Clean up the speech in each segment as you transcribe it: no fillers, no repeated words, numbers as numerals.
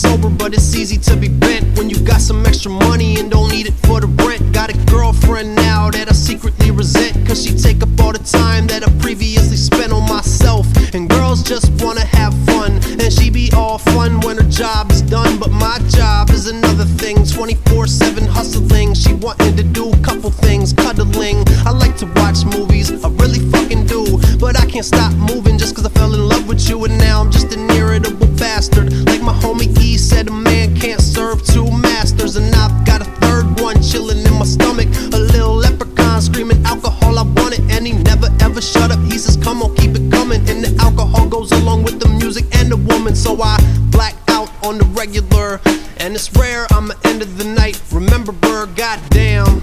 sober, but it's easy to be bent when you got some extra money and don't need it for the rent. Got a girlfriend now that I secretly resent, cause she take up all the time that I previously spent on myself. And girls just wanna have fun, and she be all fun when her job is done. But my job is another thing, 24/7 hustling. She wanting to do a couple things, cuddling. I like to watch movies, I really fucking do, but I can't stop moving just cause I fell in love with you. And now I'm just an irritable bastard. Like my homie E said, a man can't serve two masters. And I've got a third one chilling in my stomach, a little leprechaun screaming alcohol, I want it. And he never ever shut up, he says come on, keep it coming. And the alcohol goes along with the music and the woman. So I black out on the regular, and it's rare I'm at the end of the night. Remember, bird, goddamn,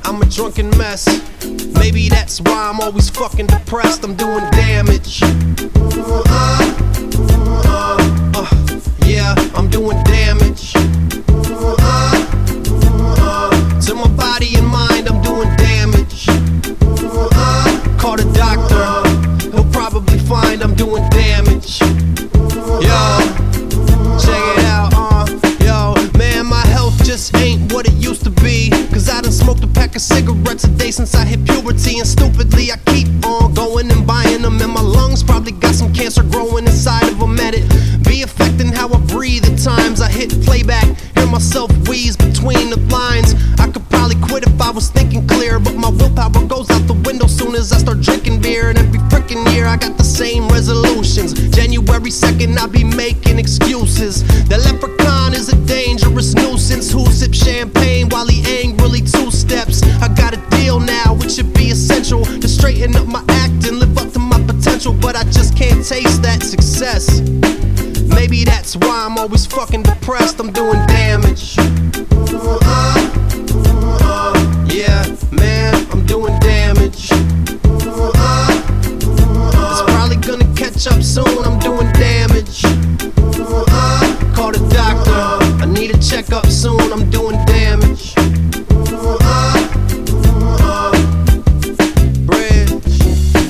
I'm a drunken mess. Maybe that's why I'm always fucking depressed. I'm doing damage. Yeah, I'm doing damage to my body and mind. I'm doing damage. Call the doctor, he'll probably find I'm doing damage. Yo, check it out, yo, man, my health just ain't what it used to be, cause I done smoked a pack of cigarettes a day since I hit puberty. And stupidly I keep on going and buying them, and my lungs probably got some cancer growing inside of them. And it be affecting how I breathe at times. I hit playback, hear myself wheeze between the lines. I could probably quit if I was thinking clear, but my willpower goes out the window soon as I start drinking beer. And every freaking year I got the same resolutions. January 2nd I be making excuses. The leprechaun is a dangerous nuisance who sips champagne while he angrily two steps. I got a deal now, which should be essential to straighten up my act and live up to my potential, but I just can't taste that success. Maybe that's why I'm always fucking depressed. I'm doing damage. Yeah, man, I'm doing damage. It's probably gonna catch up soon. I'm doing damage. Call the doctor, I need a checkup soon. I'm doing damage. Bridge.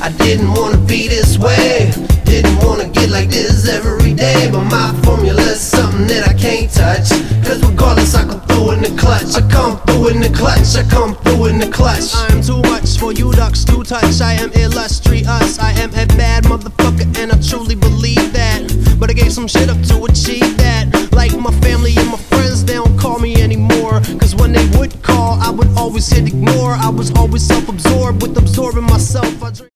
I didn't wanna be this way, didn't wanna get like this every day, but my formula is something that I can't touch. Cause regardless I come through in the clutch, I come through in the clutch, I come through in the clutch. I am too much for you ducks to touch. I am illustrious, I am a bad motherfucker, and I truly believe that. But I gave some shit up to achieve that. Like my family and my friends, they don't call me anymore, cause when they would call, I would always hit ignore. I was always self-absorbed with absorbing myself. I drink